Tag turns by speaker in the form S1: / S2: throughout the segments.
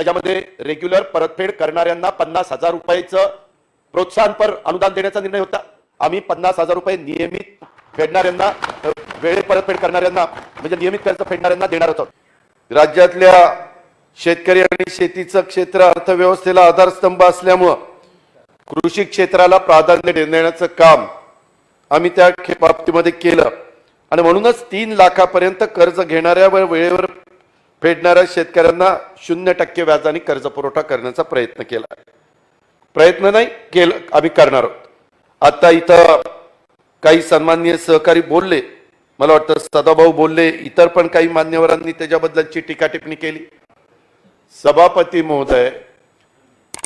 S1: त्याच्यामध्ये रेग्युलर परतफेड करणाऱ्यांना 50,000 रुपयाचं प्रोत्साहनपर अनुदान देण्याचा निर्णय होता। आम्ही 50,000 रुपये नियमित फेडणाऱ्यांना वेळे परतफेड करणाऱ्यांना म्हणजे नियमित कर्ज फेडणाऱ्यांना देणार आहोत। राज्यातल्या शेतकरी आणि शेतीचं क्षेत्र अर्थव्यवस्थेला आधारस्तंभ असल्यामुळे कृषी क्षेत्राला प्राधान्य देण्याचं काम आम्ही त्या बाबतीमध्ये केलं आणि म्हणूनच 3 लाखापर्यंत कर्ज घेणाऱ्या व वेळेवर फेडणाऱ्या शेतकऱ्यांना 0% व्याजाने कर्ज पुरवठा करण्याचा प्रयत्न केला। प्रयत्न नाही केलं, आम्ही करणार आहोत। आता इथं काही सन्माननीय सहकारी बोलले, मला वाटतं सदाभाऊ बोलले, इतर पण काही मान्यवरांनी त्याच्याबद्दलची टीका टिप्पणी केली। सभापती महोदय,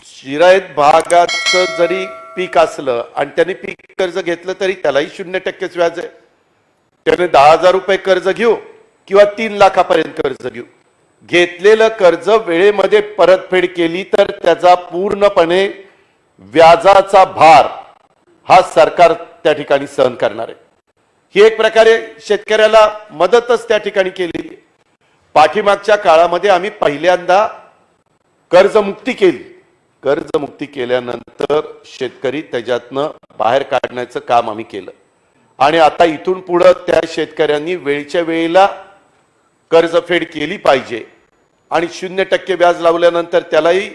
S1: शिरायत भागाचं जरी पीक असलं आणि त्यांनी पीक कर्ज घेतलं तरी त्यालाही 0% व्याज आहे। त्याने 10,000 रुपये कर्ज घेऊ किंवा 3 लाखापर्यंत कर्ज घेऊ, घेतलेलं कर्ज वेळेमध्ये परतफेड केली तर त्याचा पूर्णपणे व्याजाचा भार हा सरकार त्या ठिकाणी सहन करणार आहे। ही एक प्रकारे शेतकऱ्याला मदतच त्या ठिकाणी केलेली आहे। पाठीमागच्या काळामध्ये आम्ही पहिल्यांदा कर्जमुक्ती केली। कर्जमुक्ती केल्यानंतर शेतकरी त्याच्यातनं बाहेर काढण्याचं काम आम्ही केलं आणि आता इथून पुढे त्या शेतकऱ्यांनी वेळच्या वेळेला कर्जफेड केली पाहिजे आणि 0% व्याज लावल्यानंतर त्यालाही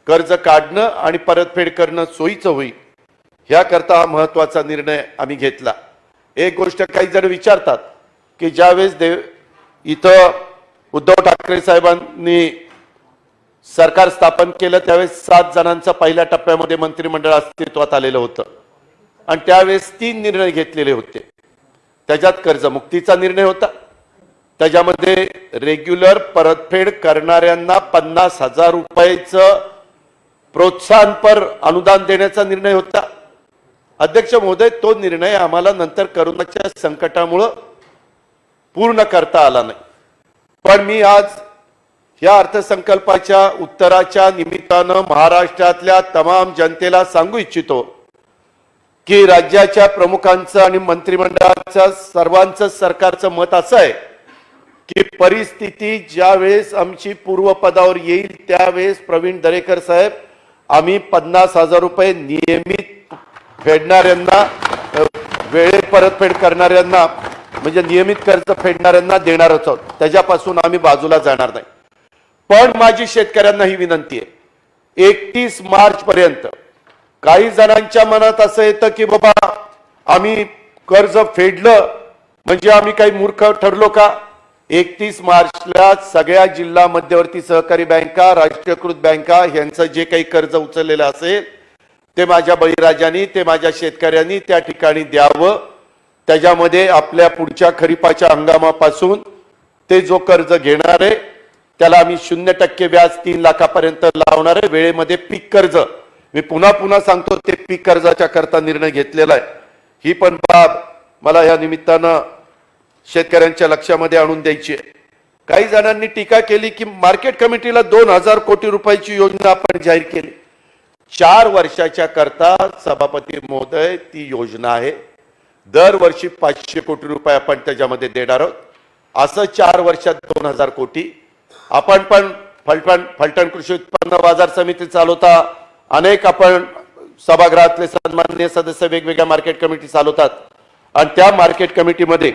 S1: कर्ज काढणं आणि परतफेड करणं सोयीचं होईल, ह्याकरता हा महत्त्वाचा निर्णय आम्ही घेतला। एक गोष्ट काही जण विचारतात की ज्यावेळेस इथं उद्धव ठाकरे साहेबांनी सरकार स्थापन केलं त्यावेळेस 7 जणांचा पहिल्या टप्प्यामध्ये मंत्रिमंडळ अस्तित्वात आलेलं होतं आणि त्यावेळेस 3 निर्णय घेतलेले होते। त्याच्यात कर्जमुक्तीचा निर्णय होता, त्याच्यामध्ये रेग्युलर परतफेड करणाऱ्यांना 50,000 रुपयाचं प्रोत्साहनपर अनुदान देण्याचा निर्णय होता। अध्यक्ष महोदय, तो निर्णय आम्हाला नंतर कोरोनाच्या संकटामुळे पूर्ण करता आला नाही, पण मी आज या अर्थसंकल्पाच्या उत्तराच्या निमित्तानं महाराष्ट्रातल्या तमाम जनतेला सांगू इच्छितो की राज्याच्या प्रमुखांचं आणि मंत्रिमंडळाच्या सर्वांचं सरकारचं मत असं आहे की परिस्थिती ज्यावेळेस आमची पूर्वपदावर येईल त्यावेळेस प्रवीण दरेकर साहेब आम्ही 50,000 रुपये नियमित फेडणाऱ्यांना वेळे परतफेड करणाऱ्यांना म्हणजे नियमित कर्ज फेडणाऱ्यांना देणार आहोत, त्याच्यापासून आम्ही बाजूला जाणार नाही। पण माझी शेतकऱ्यांना ही विनंती आहे, 31 मार्च पर्यंत काही जणांच्या मनात असं येतं की बाबा आम्ही कर्ज फेडलं म्हणजे आम्ही काही मूर्ख ठरलो का? 31 मार्चला सगळ्या जिल्हा मध्यवर्ती सहकारी बँका, राष्ट्रीयकृत बँका यांचं जे काही कर्ज उचललेलं असेल ते माझ्या बळीराजांनी, ते माझ्या शेतकऱ्यांनी त्या ठिकाणी द्यावं। त्याच्यामध्ये आपल्या पुढच्या खरीपाच्या हंगामापासून ते जो कर्ज घेणार आहे त्याला आम्ही 0% व्याज 3 लाखापर्यंत लावणार आहे। वेळेमध्ये पीक कर्ज, मी पुन्हा पुन्हा सांगतो, ते पीक कर्जाच्या करता निर्णय घेतलेला आहे। ही पण बाब मला या निमित्तानं शेतकऱ्यांच्या लक्षामध्ये आणून द्यायची आहे। काही जणांनी टीका केली की मार्केट कमिटीला 2,000 कोटी रुपयाची योजना आपण जाहीर केली। 4 वर्षाच्या करता सभापती महोदय ती योजना आहे, दरवर्षी 500 कोटी रुपये आपण त्याच्यामध्ये देणार आहोत। असं 4 वर्षात 2,000 कोटी आपण पण फलटण कृषी उत्पन्न बाजार समिती चालवता, अनेक आपण सभागृहातले सन्माननीय सदस्य वेगवेगळ्या मार्केट कमिटी चालवतात आणि त्या मार्केट कमिटीमध्ये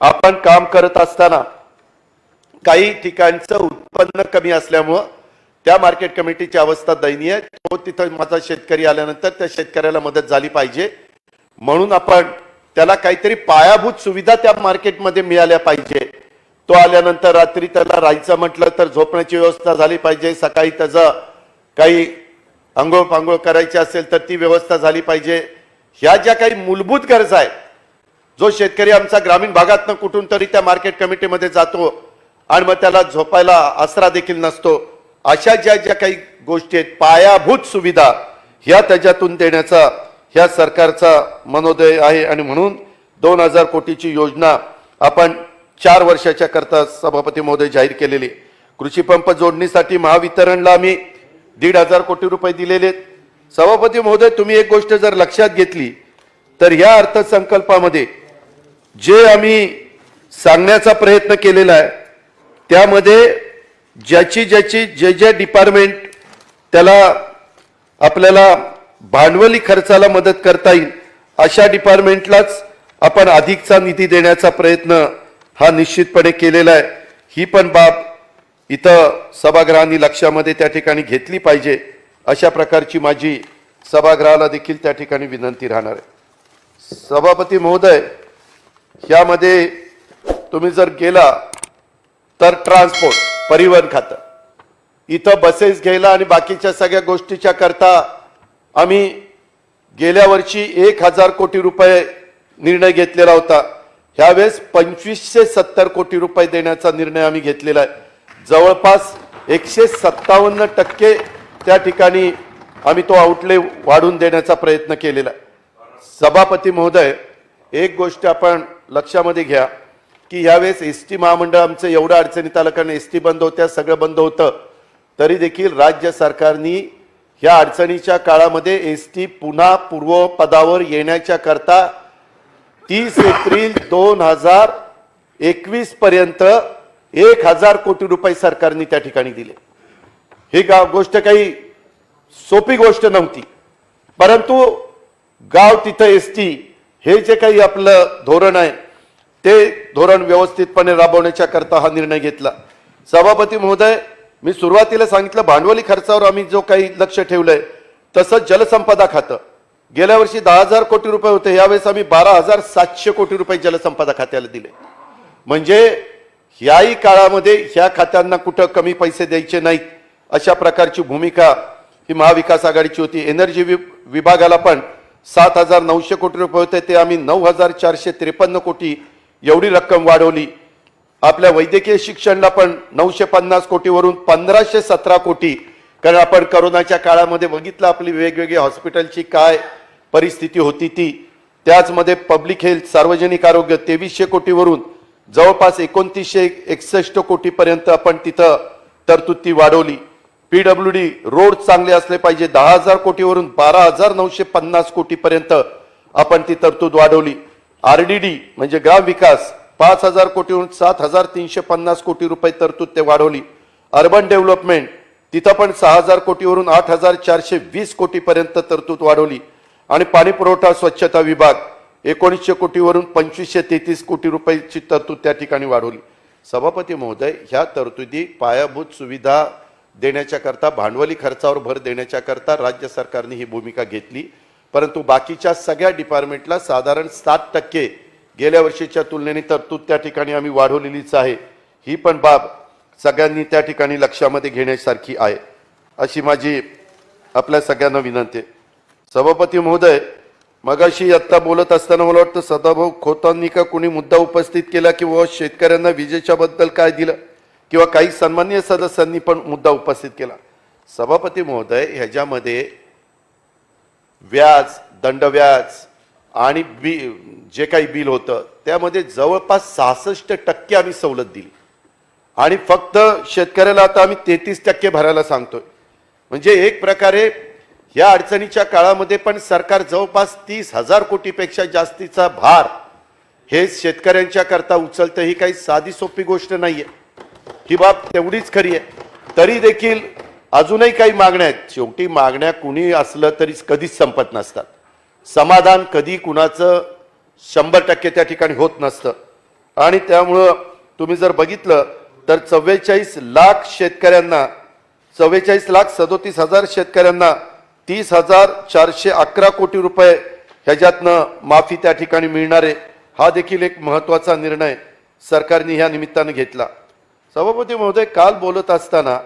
S1: आपण काम करत असताना काही ठिकाणचं उत्पन्न कमी असल्यामुळं त्या मार्केट कमिटीची अवस्था दयनीय आहे। तो तिथं माझा शेतकरी आल्यानंतर त्या शेतकऱ्याला मदत झाली पाहिजे म्हणून आपण त्याला काहीतरी पायाभूत सुविधा त्या मार्केटमध्ये मिळाल्या पाहिजे। तो आल्यानंतर रात्री त्याला राहायचं म्हटलं तर झोपण्याची व्यवस्था झाली पाहिजे, सकाळी त्याचं काही अंघोळ पांघोळ करायची असेल तर ती व्यवस्था झाली पाहिजे। ह्या ज्या काही मूलभूत गरजा आहेत, जो शेतकरी आमचा ग्रामीण भागातनं कुठून तरी त्या मार्केट कमिटीमध्ये जातो आणि मग त्याला झोपायला आसरा देखील नसतो, अशा ज्या काही गोष्टी आहेत पायाभूत सुविधा ह्या त्याच्यातून देण्याचा ह्या सरकारचा मनोदय आहे आणि म्हणून 2,000 कोटीची योजना आपण 4 वर्षाच्या करता सभापती महोदय जाहीर केलेली। कृषी पंप जोडणीसाठी महावितरणला आम्ही 1,500 कोटी रुपये दिलेले। सभापती महोदय, तुम्ही एक गोष्ट जर लक्षात घेतली तर या अर्थसंकल्पामध्ये जे आम्ही सांगण्याचा प्रयत्न केलेला आहे त्यामध्ये ज्याची जे डिपार्टमेंट त्याला आपल्याला भांडवली खर्चाला मदत करता येईल अशा डिपार्टमेंटलाच आपण अधिकचा निधी देण्याचा प्रयत्न हा निश्चितपणे केलेला आहे। ही पण बाब इथं सभागृहांनी लक्षामध्ये त्या ठिकाणी घेतली पाहिजे, अशा प्रकारची माझी सभागृहाला देखील त्या ठिकाणी विनंती राहणार आहे। सभापती महोदय, यामध्ये तुम्ही जर गेला तर ट्रान्सपोर्ट परिवहन खातं इथं बसेस घ्यायला आणि बाकीच्या सगळ्या गोष्टीच्या करता आम्ही गेल्या वर्षी 1000 कोटी रुपये निर्णय घेतलेला होता। ह्यावेळेस 2570 कोटी रुपये देण्याचा निर्णय आम्ही घेतलेला आहे। जवळपास 157% त्या ठिकाणी आम्ही तो आउटले वाढवून देण्याचा प्रयत्न केलेला आहे। सभापती महोदय, एक गोष्ट आपण लक्षामध्ये घ्या की यावेळेस एसटी महामंडळ आमचं एवढं अडचणीत आलं, कारण एसटी बंद होत्या, सगळं बंद होतं, तरी देखील राज्य सरकारनी या अडचणीच्या काळामध्ये एसटी पुन्हा पूर्वपदावर येण्याच्या करता 30 एप्रिल 2021 पर्यंत 1000 कोटी रुपये सरकारने त्या ठिकाणी दिले। ही गोष्ट काही सोपी गोष्ट नव्हती, परंतु गाव तिथं एसटी हे जे काही आपलं धोरण आहे ते धोरण व्यवस्थितपणे राबवण्याच्या करता हा निर्णय घेतला। सभापती महोदय, मी सुरुवातीला सांगितलं भांडवली खर्चावर आम्ही जो काही लक्ष ठेवलंय, तसंच जलसंपदा खातं गेल्या वर्षी 10,000 कोटी रुपये होते, यावेळेस आम्ही 12,700 कोटी रुपये जलसंपदा खात्याला दिले। म्हणजे याही काळामध्ये ह्या खात्यांना कुठं कमी पैसे द्यायचे नाहीत अशा प्रकारची भूमिका ही महाविकास आघाडीची होती। एनर्जी विभागाला पण 7,900 कोटी रुपये होते, ते आम्ही 9,453 कोटी एवढी रक्कम वाढवली। आपल्या वैद्यकीय शिक्षणाला पण 950 कोटीवरून 1,517 कोटी, कारण आपण कोरोनाच्या काळामध्ये बघितलं आपली वेगवेगळी हॉस्पिटलची काय परिस्थिती होती ती, त्याचमध्ये पब्लिक हेल्थ सार्वजनिक आरोग्य 2300 कोटीवरून जवळपास 2961 कोटीपर्यंत आपण तिथं तरतुदी वाढवली। पीडब्ल्यूडी रोड चांगले असले पाहिजे, 10,000 कोटीवरून 12,950 कोटीपर्यंत आपण ती तरतूद वाढवली। आरडीडी म्हणजे ग्राम विकास 5,000 कोटीवरून 7,350 कोटी रुपये तरतूद ते वाढवली। अर्बन डेव्हलपमेंट तिथं पण 6,000 कोटीवरून 8,420 कोटीपर्यंत तरतूद वाढवली। आणि पाणी पुरवठा स्वच्छता विभाग 1900 कोटीवरून 2,533 कोटी रुपयाची तरतूद त्या ठिकाणी वाढवली। सभापती महोदय, ह्या तरतुदी पायाभूत सुविधा देण्याच्या करता, भांडवली खर्चावर भर देण्याच्या करता राज्य सरकारने ही भूमिका घेतली, परंतु बाकीच्या सगळ्या डिपार्टमेंटला साधारण 7% गेल्या वर्षीच्या तुलनेने तरतूद त्या ठिकाणी आम्ही वाढवलेलीच आहे। ही पण बाब सगळ्यांनी त्या ठिकाणी लक्षामध्ये घेण्यासारखी आहे, अशी माझी आपल्या सगळ्यांना विनंती आहे। सभापती महोदय, मगाशी आत्ता बोलत असताना मला वाटतं सदाभाऊ खोतांनी का कोणी मुद्दा उपस्थित केला की व शेतकऱ्यांना विजेच्या बद्दल काय दिलं, किंवा काही सन्माननीय सदस्यांनी पण मुद्दा उपस्थित केला। सभापती महोदय, ह्याच्यामध्ये व्याज, दंडव्याज आणि जे काही बिल होतं त्यामध्ये जवळपास 66% आम्ही सवलत दिली आणि फक्त शेतकऱ्याला आता आम्ही 33% भरायला सांगतोय। म्हणजे एक प्रकारे या अडचणीच्या काळामध्ये पण सरकार जवळपास 30,000 कोटीपेक्षा जास्तीचा भार हे शेतकऱ्यांच्या करता उचलतं। ही काही साधी सोपी गोष्ट नाहीये, ही बाब तेवढीच खरी आहे। तरी देखील अजूनही काही मागण्या आहेत। शेवटी मागण्या कुणी असलं तरी कधीच संपत नसतात, समाधान कधी कुणाचं 100% त्या ठिकाणी होत नसतं। आणि त्यामुळं तुम्ही जर बघितलं तर 44 लाख शेतकऱ्यांना, 44,37,000 शेतकऱ्यांना 30,411 कोटी रुपये ह्याच्यातनं माफी त्या ठिकाणी मिळणार आहे। हा देखील एक महत्त्वाचा निर्णय सरकारने ह्या निमित्तानं घेतला। सभापती महोदय, काल बोलत असताना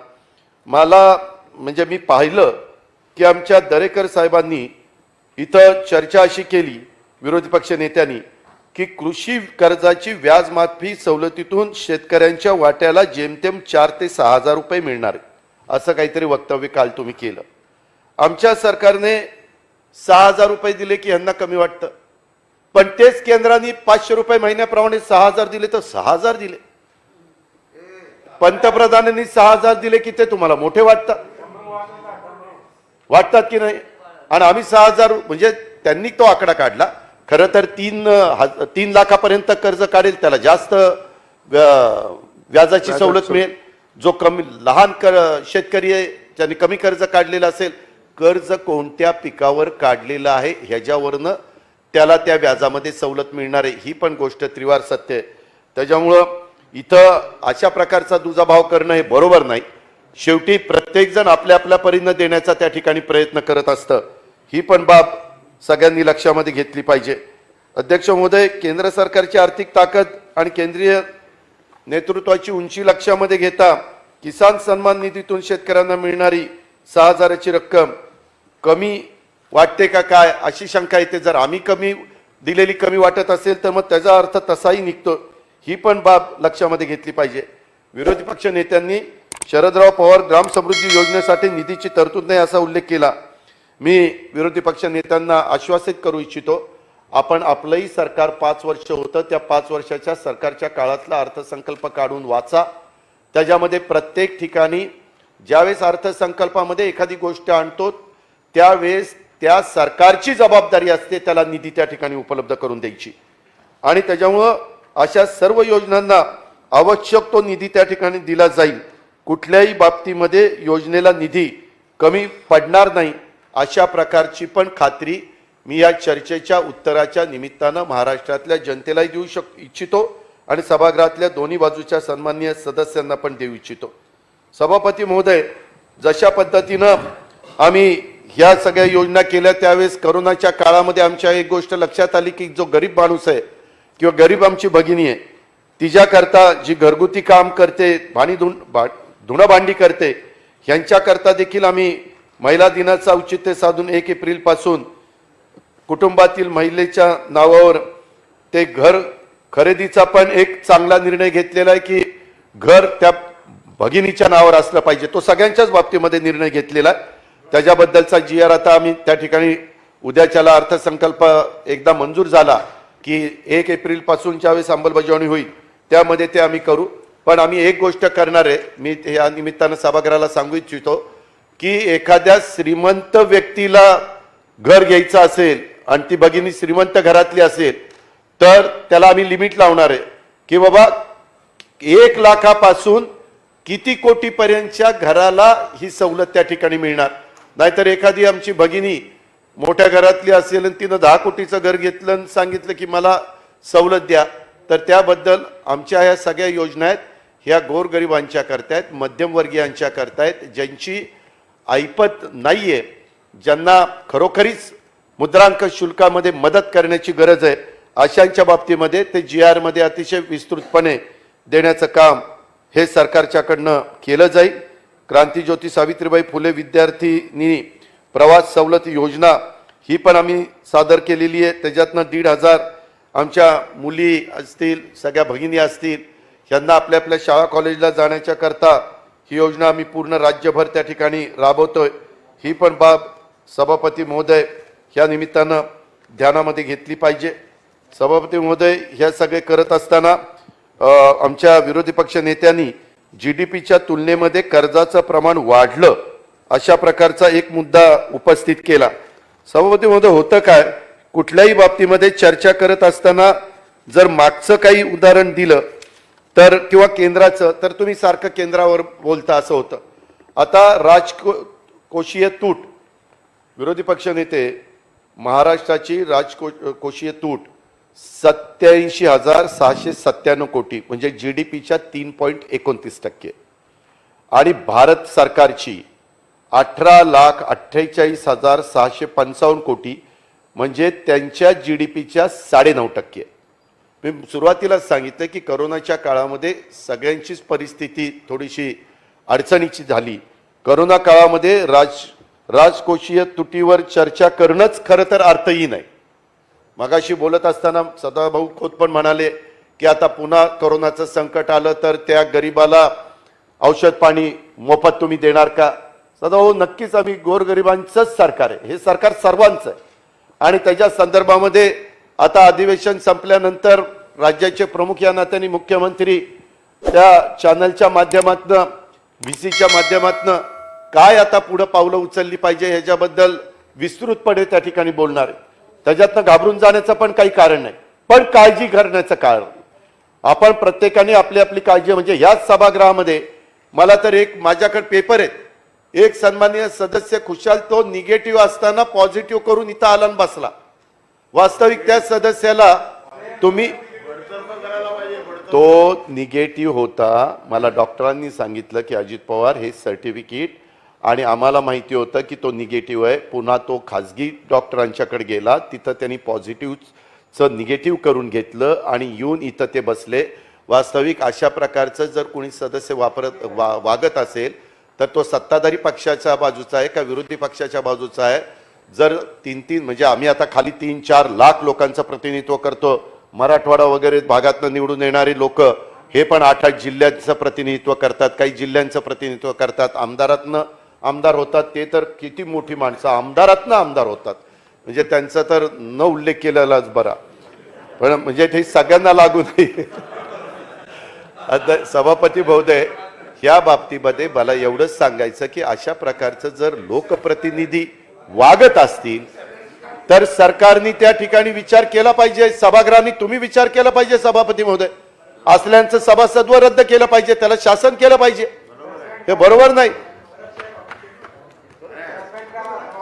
S1: मला म्हणजे मी पाहिलं की आमच्या दरेकर साहेबांनी इथं चर्चा अशी केली विरोधी पक्ष नेत्यांनी की कृषी कर्जाची व्याज माफी सवलतीतून शेतकऱ्यांच्या वाट्याला जेमतेम 4 ते 6,000 रुपये मिळणार, असं काहीतरी वक्तव्य काल तुम्ही केलं। आमच्या सरकारने 6,000 रुपये दिले की यांना कमी वाटतं, पण तेच केंद्राने 500 रुपये महिन्याप्रमाणे 6,000 दिले तर 6,000 दिले। पंतप्रधानांनी 6,000 दिले की ते तुम्हाला मोठे वाटतात की नाही? आणि आम्ही 6,000 म्हणजे त्यांनी तो आकडा काढला, खरं तर 3 लाखापर्यंत कर्ज काढेल त्याला जास्त व्याजाची सवलत मिळेल, जो कमी लहान शेतकरी आहे ज्यांनी कमी कर्ज काढलेलं असेल, कर्ज कोणत्या पिकावर काढलेलं आहे ह्याच्यावरनं त्याला त्या व्याजामध्ये सवलत मिळणार आहे, ही पण गोष्ट त्रिवार सत्य आहे. त्याच्यामुळं इथं अशा प्रकारचा दुजाभाव करणं हे बरोबर नाही. शेवटी प्रत्येक जण आपल्या आपल्या परीनं देण्याचा त्या ठिकाणी प्रयत्न करत असतं, ही पण बाब सगळ्यांनी लक्षामध्ये घेतली पाहिजे. अध्यक्ष महोदय, केंद्र सरकारची आर्थिक ताकद आणि केंद्रीय नेतृत्वाची उंची लक्षामध्ये घेता किसान सन्मान निधीतून शेतकऱ्यांना मिळणारी 6,000ची रक्कम कमी वाटते का काय अशी शंका येते. जर आम्ही दिलेली कमी वाटत असेल तर मग त्याचा अर्थ तसाही निघतो, ही पण बाब लक्षामध्ये घेतली पाहिजे. विरोधी पक्ष नेत्यांनी शरदराव पवार ग्राम समृद्धी योजनेसाठी निधीची तरतूद नाही असा उल्लेख केला. मी विरोधी पक्ष नेत्यांना आश्वासित करू इच्छितो, आपण आपलंही सरकार 5 वर्ष होतं, त्या 5 वर्षाच्या सरकारच्या काळातला अर्थसंकल्प काढून वाचा. त्याच्यामध्ये प्रत्येक ठिकाणी ज्यावेळेस अर्थसंकल्पामध्ये एखादी गोष्ट आणतो त्यावेळेस त्या सरकारची जबाबदारी असते त्याला निधी त्या ठिकाणी उपलब्ध करून द्यायची. आणि त्याच्यामुळं अशा सर्व योजनांना आवश्यक तो निधी त्या ठिकाणी दिला जाईल. कुठल्याही बाबतीमध्ये योजनेला निधी कमी पडणार नाही अशा प्रकारची पण खात्री मी या चर्चेच्या उत्तराच्या निमित्तानं महाराष्ट्रातल्या जनतेलाही देऊ इच्छितो आणि सभागृहातल्या दोन्ही बाजूच्या सन्माननीय सदस्यांना पण देऊ इच्छितो. सभापती महोदय, जशा पद्धतीनं आम्ही ह्या सगळ्या योजना केल्या त्यावेळेस करोनाच्या काळामध्ये आमच्या एक गोष्ट लक्षात आली की जो गरीब माणूस आहे किंवा गरीब आमची भगिनी आहे तिच्याकरता जी घरगुती काम करते, धुणं भांडी करते, ह्यांच्याकरता देखील आम्ही महिला दिनाचं औचित्य साधून 1 एप्रिलपासून कुटुंबातील महिलेच्या नावावर ते घर खरेदीचा पण एक चांगला निर्णय घेतलेला आहे की घर त्या भगिनीच्या नावावर असलं पाहिजे. तो सगळ्यांच्याच बाबतीमध्ये निर्णय घेतलेला आहे. त्याच्याबद्दलचा GR आता आम्ही त्या ठिकाणी उद्याच्याला अर्थसंकल्प एकदा मंजूर झाला की 1 एप्रिलपासून ज्यावेळेस अंमलबजावणी होईल त्यामध्ये ते आम्ही करू. पण आम्ही एक गोष्ट करणार आहे, मी या निमित्तानं सभागृहाला सांगू इच्छितो की एखाद्या श्रीमंत व्यक्तीला घर घ्यायचं असेल आणि ती भगिनी श्रीमंत घरातली असेल तर त्याला आम्ही लिमिट लावणार आहे की बाबा 1 लाखापासून किती कोटीपर्यंतच्या घराला ही सवलत त्या ठिकाणी मिळणार. नाहीतर एखादी आमची भगिनी मोठ्या घरातली असेल आणि तिनं 10 कोटीचं घर घेतलं आणि सांगितलं की मला सवलत द्या, तर त्याबद्दल आमच्या ह्या सगळ्या योजना आहेत ह्या गोरगरिबांच्या करतायत, मध्यमवर्गीयांच्या करतायत, ज्यांची ऐपत नाहीये, ज्यांना खरोखरीच मुद्रांक शुल्कामध्ये मदत करण्याची गरज आहे, अशांच्या बाबतीमध्ये ते GR मध्ये अतिशय विस्तृतपणे देण्याचं काम हे सरकारच्याकडनं केलं जाईल. क्रांतीज्योती सावित्रीबाई फुले विद्यार्थिनी प्रवास सवलत योजना ही पण आम्ही सादर केलेली आहे. त्याच्यातनं 1,500 आमच्या मुली असतील, सगळ्या भगिनी असतील, यांना आपल्या आपल्या शाळा कॉलेजला जाण्याच्या करता ही योजना आम्ही पूर्ण राज्यभर त्या ठिकाणी राबवतोय. ही पण बाब सभापती महोदय ह्या निमित्तानं ध्यानामध्ये घेतली पाहिजे. सभापती महोदय, ह्या सगळे करत असताना आमच्या विरोधी पक्ष नेत्यांनी GDPच्या तुलनेमध्ये कर्जाचं प्रमाण वाढलं अशा प्रकारचा एक मुद्दा उपस्थित केला. सभापती महोदय, होतं काय, कुठल्याही बाबतीमध्ये चर्चा करत असताना जर मागचं काही उदाहरण दिलं तर किंवा केंद्राचं तर तुम्ही सारखं केंद्रावर बोलता असं होतं. आता राजकोषीय तूट, विरोधी पक्ष नेते, महाराष्ट्राची राजकोषीय तूट 87,697 कोटी म्हणजे GDPच्या 3.29% आणि भारत सरकारची 18,48,655 कोटी म्हणजे त्यांच्या GDPच्या 9.5%. मी सुरुवातीलाच सांगितलं की करोनाच्या काळामध्ये सगळ्यांचीच परिस्थिती थोडीशी अडचणीची झाली. करोना काळामध्ये राजकोषीय तुटीवर चर्चा करणंच खरं तर अर्थहीन आहे. मगाशी बोलत असताना सदाभाऊ खोत पण म्हणाले की आता पुन्हा करोनाचं संकट आलं तर त्या गरीबाला औषध पाणी मोफत तुम्ही देणार का. सदाभाऊ, नक्कीच आम्ही गोरगरिबांचंच सरकार आहे, हे सरकार सर्वांचं आहे. आणि त्याच्या संदर्भामध्ये आता अधिवेशन संपल्यानंतर राज्याचे प्रमुख या नात्याने मुख्यमंत्री त्या चॅनलच्या माध्यमातून VCच्या माध्यमातून काय आता पुढे पावलं उचलली पाहिजे ह्याच्याबद्दल विस्तृतपणे त्या ठिकाणी बोलणार आहे. त्याच्यातनं घाबरून जाण्याचं पण काही कारण नाही, पण काळजी करण्याचं कारण. आपण प्रत्येकाने आपली आपली काळजी, म्हणजे याच सभागृहामध्ये मला तर एक माझ्याकडे पेपर आहेत, एक सन्माननीय सदस्य खुशाल तो निगेटिव्ह असताना पॉझिटिव्ह करून इथं आला आणि बसला. वास्तविक त्या सदस्याला तुम्ही तो निगेटिव्ह होता. मला डॉक्टरांनी सांगितलं की अजित पवार हे सर्टिफिकेट, आणि आम्हाला माहिती होतं की तो निगेटिव्ह आहे. पुन्हा तो खाजगी डॉक्टरांच्याकडे गेला, तिथं त्यांनी पॉझिटिव्हचं निगेटिव्ह करून घेतलं आणि येऊन इथं ते बसले. वास्तविक अशा प्रकारचं जर कोणी सदस्य वागत असेल तर तो सत्ताधारी पक्षाच्या बाजूचा आहे का विरोधी पक्षाच्या बाजूचा आहे. जर तीन म्हणजे आम्ही आता खाली 3-4 लाख लोकांचं प्रतिनिधित्व करतो. मराठवाडा वगैरे भागातनं निवडून येणारे लोक हे पण 8-8 जिल्ह्यांचं प्रतिनिधित्व करतात, काही जिल्ह्यांचं प्रतिनिधित्व करतात. आमदारातनं आमदार होतात ते तर किती मोठी माणसं आमदारातनं आमदार होतात, म्हणजे त्यांचा तर न उल्लेख केलेलाच बरा. पण म्हणजे ते सगळ्यांना लागू नाही. आता सभापती महोदय, या बाबतीमध्ये मला एवढंच सांगायचं की अशा प्रकारचं जर लोकप्रतिनिधी वागत असतील तर सरकारने त्या ठिकाणी विचार केला पाहिजे. सभागृहाने तुम्ही विचार केला पाहिजे. सभापती महोदय, असल्यांचं सभासदत्व रद्द केलं पाहिजे, त्याला शासन केलं पाहिजे. हे बरोबर नाही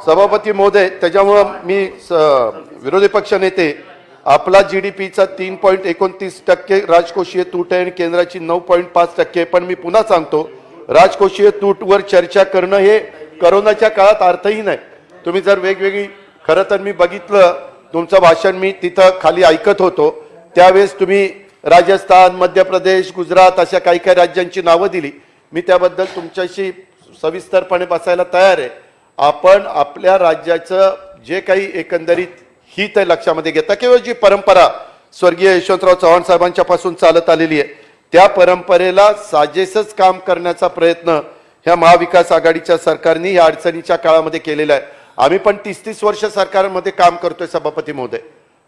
S1: सभापती महोदय. त्याच्यामुळं मी विरोधी पक्ष नेते आपला जीडीपीचा 3.29% राजकोषीय तूट आहे आणि केंद्राची 9.5%. पण मी पुन्हा सांगतो, राजकोषीय तूटवर चर्चा करणं हे करोनाच्या काळात अर्थहीन आहे. तुम्ही जर वेगवेगळी, खरं तर मी बघितलं तुमचं भाषण, मी तिथं खाली ऐकत होतो, त्यावेळेस तुम्ही राजस्थान, मध्य प्रदेश, गुजरात अशा काही काही राज्यांची नावं दिली. मी त्याबद्दल तुमच्याशी सविस्तरपणे बसायला तयार आहे. आपण आपल्या राज्याचं जे काही एकंदरीत हित आहे लक्षामध्ये घेता किंवा जी परंपरा स्वर्गीय यशवंतराव चव्हाण साहेबांच्या पासून चालत आलेली आहे, त्या परंपरेला साजेसच काम करण्याचा प्रयत्न ह्या महाविकास आघाडीच्या सरकारने या अडचणीच्या काळामध्ये केलेला आहे. आम्ही पण 30-30 वर्ष सरकारमध्ये काम करतोय सभापती महोदय.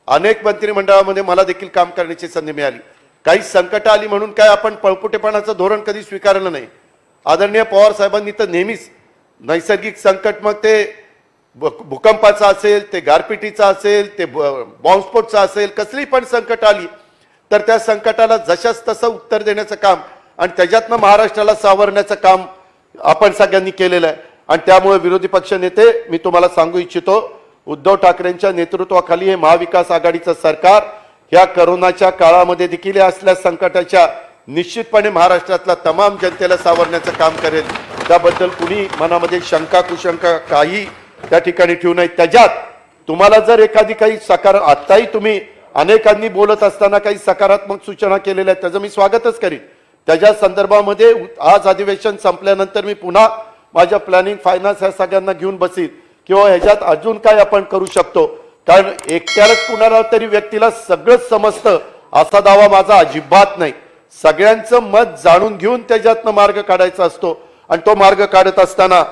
S1: अनेक मंत्रिमंडळामध्ये मला देखील काम करण्याची संधी मिळाली. काही संकट आली म्हणून काय आपण पळपुटेपणाचं धोरण कधी स्वीकारलं नाही. आदरणीय पवार साहेबांनी तर नेहमीच नैसर्गिक संकट, मग ते भूकंपाचं असेल, ते गारपिटीचं असेल, ते बॉम्बस्फोटचं असेल, कसली पण संकट आली तर त्या संकटाला जशाच तसं उत्तर देण्याचं काम आणि त्याच्यातनं महाराष्ट्राला सावरण्याचं काम आपण सगळ्यांनी केलेलं आहे. आणि त्यामुळे विरोधी पक्ष नेते, मी तुम्हाला सांगू इच्छितो, उद्धव ठाकरेंच्या नेतृत्वाखाली हे महाविकास आघाडीचं सरकार ह्या करोनाच्या काळामध्ये देखील असल्या संकटाच्या निश्चितपणे महाराष्ट्रातल्या तमाम जनतेला सावरण्याचं काम करेल. त्याबद्दल कुणी मनामध्ये शंका कुशंका काही त्या ठिकाणी ठेवू नये. त्याच्यात तुम्हाला जर एखादी काही आत्ताही तुम्ही अनेकांनी बोलत असताना काही सकारात्मक सूचना केलेल्या आहेत, त्याचं मी स्वागतच करीन. त्याच्या संदर्भामध्ये आज अधिवेशन संपल्यानंतर मी पुन्हा माझ्या प्लॅनिंग, फायनान्स ह्या सगळ्यांना घेऊन बसीन किंवा ह्याच्यात अजून काय आपण करू शकतो. कारण एकट्यालाच कुणाला तरी व्यक्तीला सगळंच समजतं असा दावा माझा अजिबात नाही. सगळ्यांचं मत जाणून घेऊन त्याच्यातनं मार्ग काढायचा असतो आणि तो मार्ग काढत असताना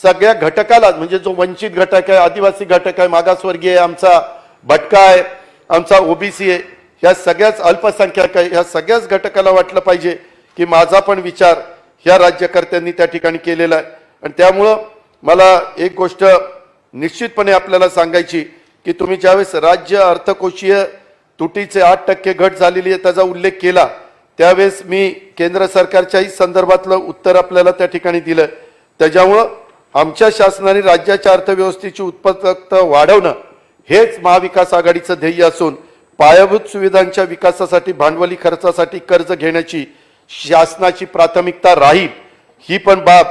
S1: सगळ्या घटकाला, म्हणजे जो वंचित घटक आहे, आदिवासी घटक आहे, मागासवर्गीय आहे, आमचा भटका आहे, आमचा ओबीसी आहे, ह्या सगळ्याच अल्पसंख्याक आहे, ह्या सगळ्याच घटकाला वाटलं पाहिजे की माझा पण विचार ह्या राज्यकर्त्यांनी त्या ठिकाणी केलेला आहे. आणि त्यामुळं मला एक गोष्ट निश्चितपणे आपल्याला सांगायची की तुम्ही ज्यावेळेस राज्य अर्थकोषीय तुटीचे 8% घट झालेली आहे त्याचा उल्लेख केला, त्यावेळेस मी केंद्र सरकारच्याही संदर्भातलं उत्तर आपल्याला त्या ठिकाणी दिलं. त्याच्यामुळं आमच्या शासनाने राज्याच्या अर्थव्यवस्थेची उत्पादकता वाढवणं हेच महाविकास आघाडीचं ध्येय असून पायाभूत सुविधांच्या विकासासाठी भांडवली खर्चासाठी कर्ज घेण्याची शासनाची प्राथमिकता राहील. ही पण बाब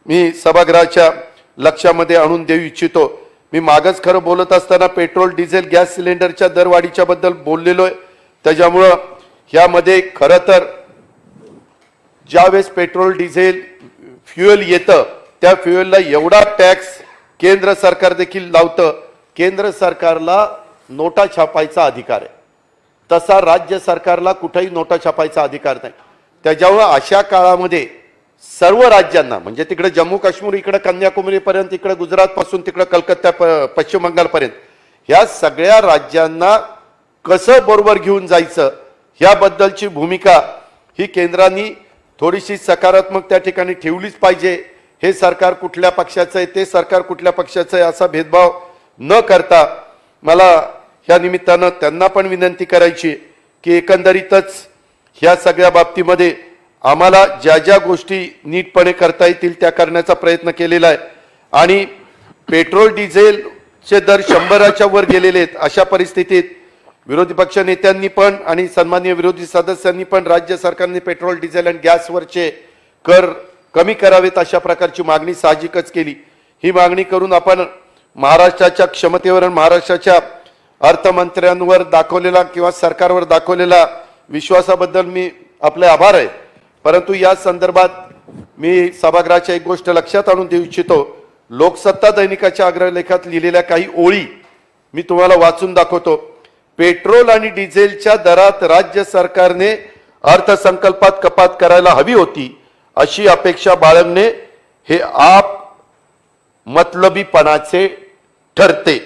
S1: मी सभागृहाच्या लक्षामध्ये आणून देऊ इच्छितो. मी मागच खरं बोलत असताना पेट्रोल, डिझेल, गॅस सिलेंडरच्या दरवाढीच्या बद्दल बोललेलो आहे. त्याच्यामुळं ह्यामध्ये खरं तर ज्यावेळेस पेट्रोल, डिझेल, फ्युएल येतं त्या फ्युएलला एवढा टॅक्स केंद्र सरकार देखील लावतं. केंद्र सरकारला नोटा छापायचा अधिकार आहे, तसा राज्य सरकारला कुठेही नोटा छापायचा अधिकार नाही. त्याच्यामुळे अशा काळामध्ये सर्व राज्यांना, म्हणजे तिकडे जम्मू काश्मीर, इकडे कन्याकुमारीपर्यंत, इकडे गुजरात पासून तिकडे कलकत्ता, पश्चिम बंगालपर्यंत, ह्या सगळ्या राज्यांना कसं बरोबर घेऊन जायचं ह्याबद्दलची भूमिका ही केंद्राने थोडीशी सकारात्मक त्या ठिकाणी ठेवलीच पाहिजे. हे सरकार कुठल्या पक्षाचं आहे, ते सरकार कुठल्या पक्षाचं आहे असा भेदभाव न करता मला ह्या निमित्तानं त्यांना पण विनंती करायची की एकंदरीतच ह्या सगळ्या बाबतीमध्ये आम्हाला ज्या ज्या गोष्टी नीटपणे करता येतील त्या करण्याचा प्रयत्न केलेला आहे आणि पेट्रोल डिझेलचे दर 100च्या वर गेलेले आहेत. अशा परिस्थितीत विरोधी पक्ष नेत्यांनी पण आणि सन्माननीय विरोधी सदस्यांनी पण राज्य सरकारने पेट्रोल डिझेल आणि गॅसवरचे कर कमी करावेत अशा प्रकारची मागणी साहजिकच केली. ही मागणी करून आपण महाराष्ट्राच्या क्षमतेवर महाराष्ट्राच्या अर्थमंत्र्यांवर दाखवलेला किंवा सरकारवर दाखवलेला विश्वासाबद्दल मी आपले आभार आहे. परंतु या संदर्भात मी सभागृहाच्या एक गोष्ट लक्षात आणून देऊ इच्छितो. लोकसत्ता दैनिकाच्या अग्रलेखात लिहिलेल्या काही ओळी मी तुम्हाला वाचून दाखवतो. पेट्रोल आणि डिझेलच्या दरात राज्य सरकारने अर्थसंकल्पात कपात करायला हवी होती अशी अपेक्षा बाळगणे हे आप मतलबीपणाचे ठरते.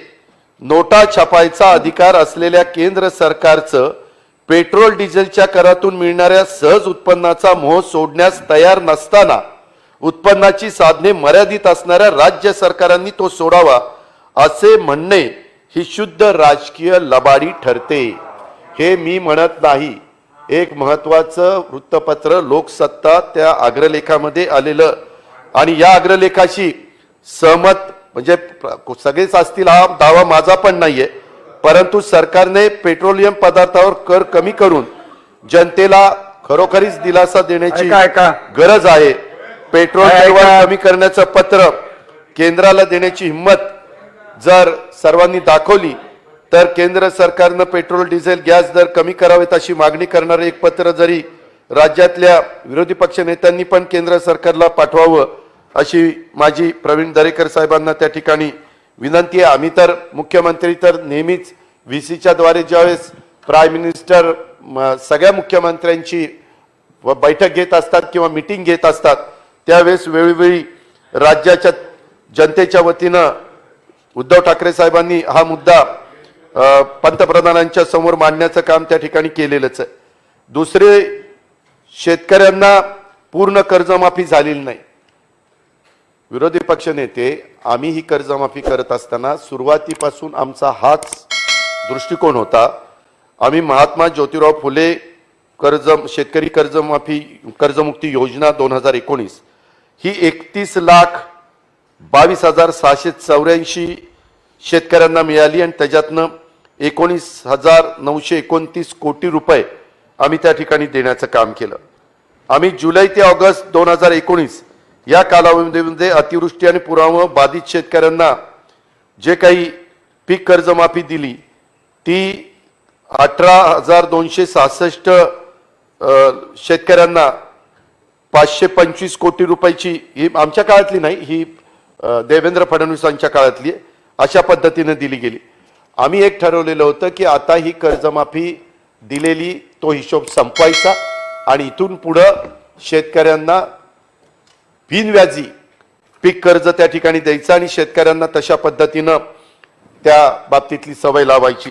S1: नोटा छापायचा अधिकार असलेल्या केंद्र सरकारचं पेट्रोल डिझेलच्या करातून मिळणाऱ्या सहज उत्पन्नाचा मोह सोडण्यास तयार नसताना उत्पन्नाची साधने मर्यादित असणाऱ्या राज्य सरकारांनी तो सोडावा असे म्हणणे ही शुद्ध राजकीय लबाडी ठरते. हे मी म्हणत नाही. एक महत्वाचं वृत्तपत्र लोकसत्ता त्या अग्रलेखामध्ये आलेलं आणि या अग्रलेखाशी सहमत म्हणजे सगळेच असतील हा दावा माझा पण नाहीये. परंतु सरकारने पेट्रोलियम पदार्थावर कर कमी करून जनतेला खरोखरीच दिलासा देण्याची गरज आहे. पेट्रोल दर कमी करण्याचं पत्र केंद्राला देण्याची हिंमत जर सर्वांनी दाखवली तर केंद्र सरकारनं पेट्रोल डिझेल गॅस दर कमी करावेत अशी मागणी करणारे एक पत्र जरी राज्यातल्या विरोधी पक्ष नेत्यांनी पण केंद्र सरकारला पाठवावं अशी माझी प्रवीण दरेकर साहेबांना त्या ठिकाणी विनंती आहे. आम्ही तर मुख्यमंत्री तर नेहमीच व्हीसीच्या द्वारे ज्यावेळेस प्राईम मिनिस्टर सगळ्या मुख्यमंत्र्यांची बैठक घेत असतात किंवा मीटिंग घेत असतात त्यावेळेस वेळोवेळी राज्याच्या जनतेच्या वतीनं उद्धव ठाकरे साहेबांनी हा मुद्दा पंतप्रधानांच्या समोर मांडण्याचं काम त्या ठिकाणी केलेलंच आहे. दुसरे, शेतकऱ्यांना पूर्ण कर्जमाफी झालेली नाही. विरोधी पक्ष नेते आम्ही ही कर्जमाफी करत असताना सुरुवातीपासून आमचा हाच दृष्टिकोन होता. आम्ही महात्मा ज्योतिराव फुले शेतकरी कर्जमुक्ती योजना 2019 ही 31,22,684 शेतकऱ्यांना मिळाली आणि त्याच्यातनं 19,929 कोटी रुपये आम्ही त्या ठिकाणी देण्याचं काम केलं. आम्ही जुलै ते ऑगस्ट 2019 या कालावधीमध्ये अतिवृष्टी आणि पुरामुळे बाधित शेतकऱ्यांना जे काही पीक कर्जमाफी दिली ती 18,266 शेतकऱ्यांना 525 कोटी रुपयाची, ही आमच्या काळातली नाही, ही देवेंद्र फडणवीसांच्या काळातली अशा पद्धतीने दिली गेली. आम्ही एक ठरवलेलं होतं की आता ही कर्जमाफी दिलेली तो हिशोब संपवायचा आणि इथून पुढे शेतकऱ्यांना बिनव्याजी पीक कर्ज त्या ठिकाणी द्यायचं आणि शेतकऱ्यांना तशा पद्धतीनं त्या बाबतीतली सवय लावायची.